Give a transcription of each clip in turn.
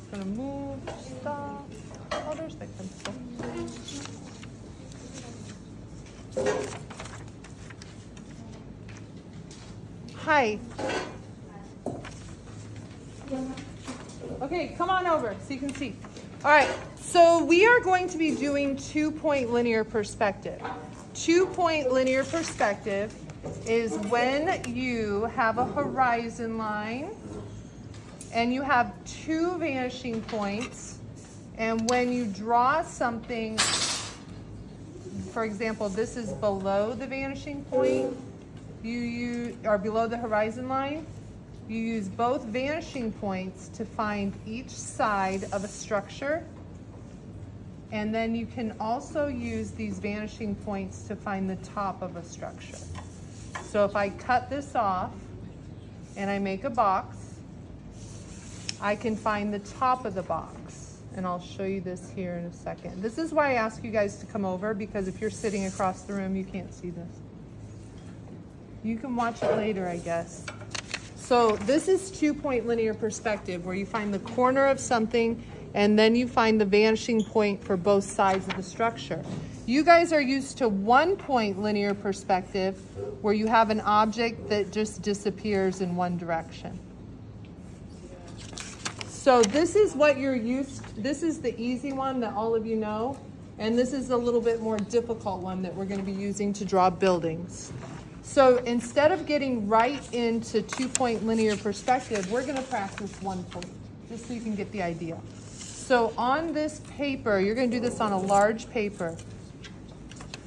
just gonna move stuff. Oh, there's my pencil. Hi. Okay, come on over so you can see. All right, so we are going to be doing 2-point linear perspective. 2-point linear perspective is when you have a horizon line and you have 2 vanishing points, and when you draw something, for example, this is below the vanishing point, or below the horizon line, you use both vanishing points to find each side of a structure. And then you can also use these vanishing points to find the top of a structure. So if I cut this off and I make a box, I can find the top of the box. And I'll show you this here in a second. This is why I ask you guys to come over, because if you're sitting across the room, you can't see this. You can watch it later, I guess. So this is 2-point linear perspective, where you find the corner of something and then you find the vanishing point for both sides of the structure. You guys are used to 1-point linear perspective, where you have an object that just disappears in one direction. So this is what you're used to. This is the easy one that all of you know, and this is a little bit more difficult one that we're going to be using to draw buildings. So instead of getting right into 2-point linear perspective, we're going to practice 1 point, just so you can get the idea. So on this paper, you're going to do this on a large paper.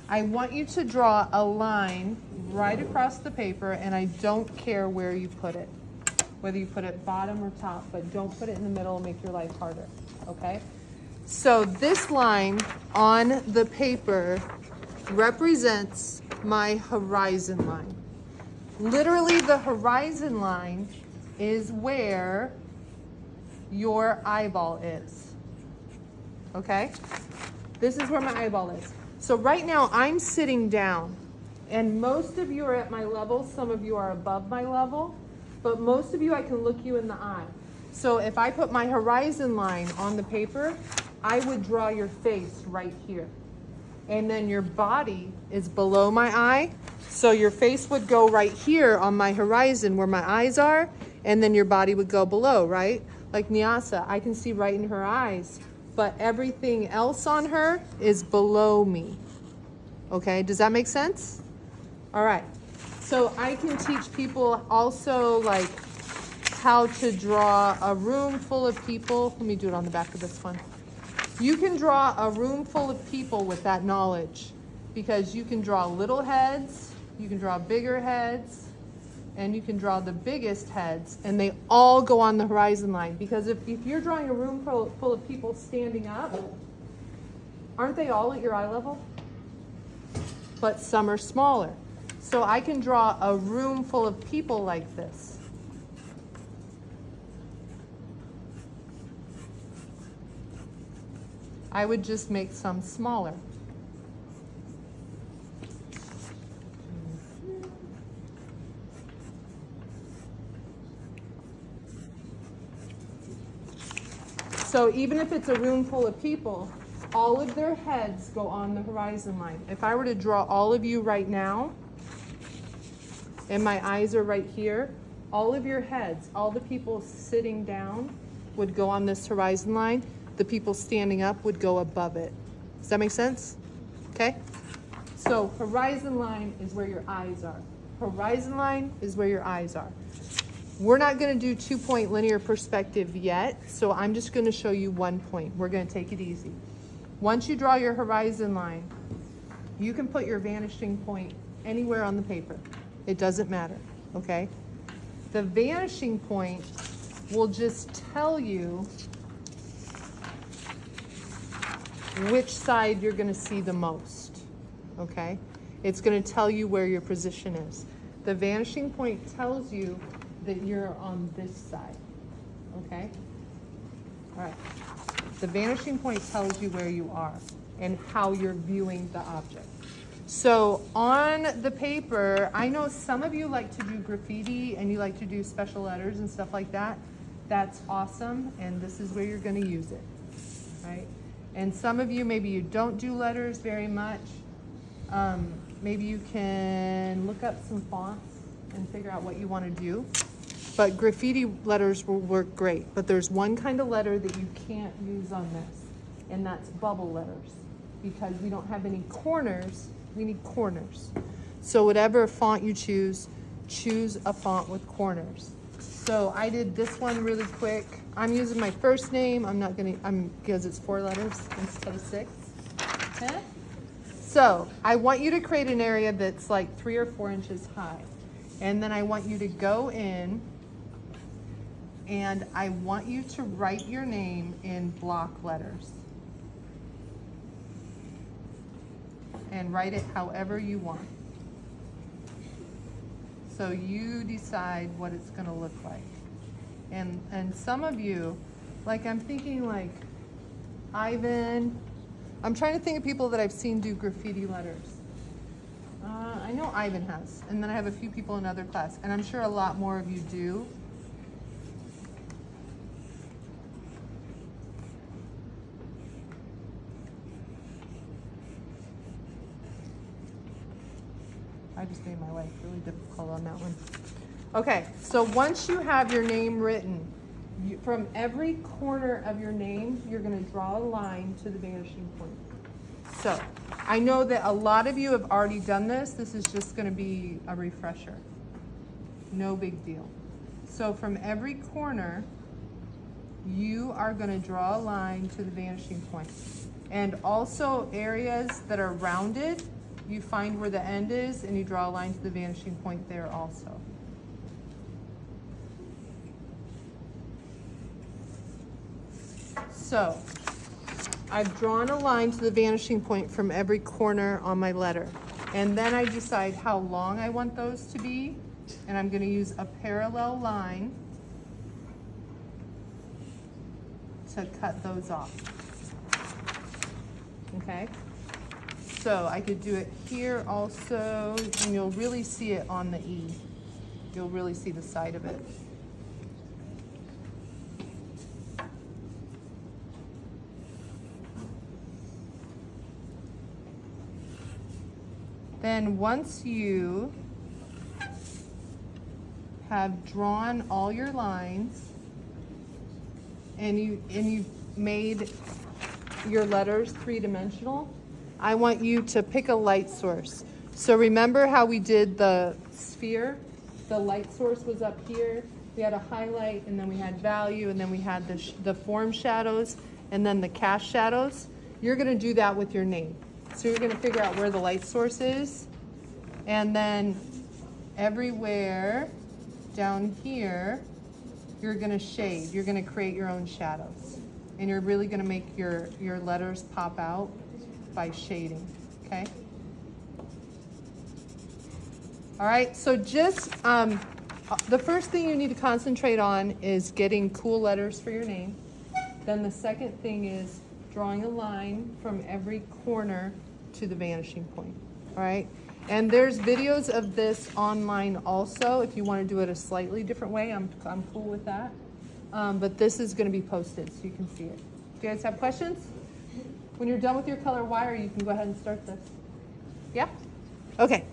I want you to draw a line right across the paper, and I don't care where you put it, whether you put it bottom or top, but don't put it in the middle and make your life harder, okay? So this line on the paper represents my horizon line. Literally, the horizon line is where your eyeball is, okay? This is where my eyeball is. So right now I'm sitting down, and most of you are at my level, some of you are above my level, but most of you I can look you in the eye. So if I put my horizon line on the paper, I would draw your face right here. And then your body is below my eye. So your face would go right here on my horizon where my eyes are, and then your body would go below, right? Like Nyasa, I can see right in her eyes, but everything else on her is below me. Okay, does that make sense? All right, so I can teach people also like how to draw a room full of people. Let me do it on the back of this one. You can draw a room full of people with that knowledge, because you can draw little heads, you can draw bigger heads, and you can draw the biggest heads, and they all go on the horizon line. Because if you're drawing a room full of people standing up, aren't they all at your eye level? But some are smaller. So I can draw a room full of people like this. I would just make some smaller. So even if it's a room full of people, all of their heads go on the horizon line. If I were to draw all of you right now, and my eyes are right here, all of your heads, all the people sitting down would go on this horizon line. The people standing up would go above it. Does that make sense? Okay? So horizon line is where your eyes are. Horizon line is where your eyes are. We're not going to do 2-point linear perspective yet, so I'm just going to show you 1 point. We're going to take it easy. Once you draw your horizon line, you can put your vanishing point anywhere on the paper. It doesn't matter, okay? The vanishing point will just tell you which side you're going to see the most, okay? It's going to tell you where your position is. The vanishing point tells you that you're on this side, okay? All right. The vanishing point tells you where you are and how you're viewing the object. So on the paper, I know some of you like to do graffiti and you like to do special letters and stuff like that. that's awesome, and this is where you're gonna use it, right? And some of you, maybe you don't do letters very much. Maybe you can look up some fonts and figure out what you wanna do. But graffiti letters will work great, but there's one kind of letter that you can't use on this, and that's bubble letters, because we don't have any corners, we need corners. So whatever font you choose a font with corners. So I did this one really quick. I'm using my first name. Because it's 4 letters instead of 6. Okay? So I want you to create an area that's like 3 or 4 inches high. And then I want you to go in and I want you to write your name in block letters. And write it however you want. So you decide what it's gonna look like. And some of you, like I'm thinking like Ivan, I'm trying to think of people that I've seen do graffiti letters. I know Ivan has, and then I have a few people in other class, and I'm sure a lot more of you do. I just made my life really difficult on that one. Okay, so once you have your name written, from every corner of your name, you're gonna draw a line to the vanishing point. So, I know that a lot of you have already done this. This is just gonna be a refresher. No big deal. So from every corner, you are gonna draw a line to the vanishing point. And also areas that are rounded, you find where the end is and you draw a line to the vanishing point there also. So, I've drawn a line to the vanishing point from every corner on my letter. And then I decide how long I want those to be. And I'm gonna use a parallel line to cut those off. Okay? So I could do it here also, and you'll really see it on the E. You'll really see the side of it. Then once you have drawn all your lines and you've made your letters 3-dimensional, I want you to pick a light source. So remember how we did the sphere? The light source was up here. We had a highlight, and then we had value, and then we had the form shadows, and then the cast shadows. You're gonna do that with your name. So you're gonna figure out where the light source is, and then everywhere down here, you're gonna shade. You're gonna create your own shadows. And you're really gonna make your letters pop out by shading, okay? All right, so just, the first thing you need to concentrate on is getting cool letters for your name. Then the second thing is drawing a line from every corner to the vanishing point, all right? And there's videos of this online also. If you want to do it a slightly different way, I'm cool with that. But this is going to be posted so you can see it. Do you guys have questions? When you're done with your color wire, you can go ahead and start this. Yeah? Okay.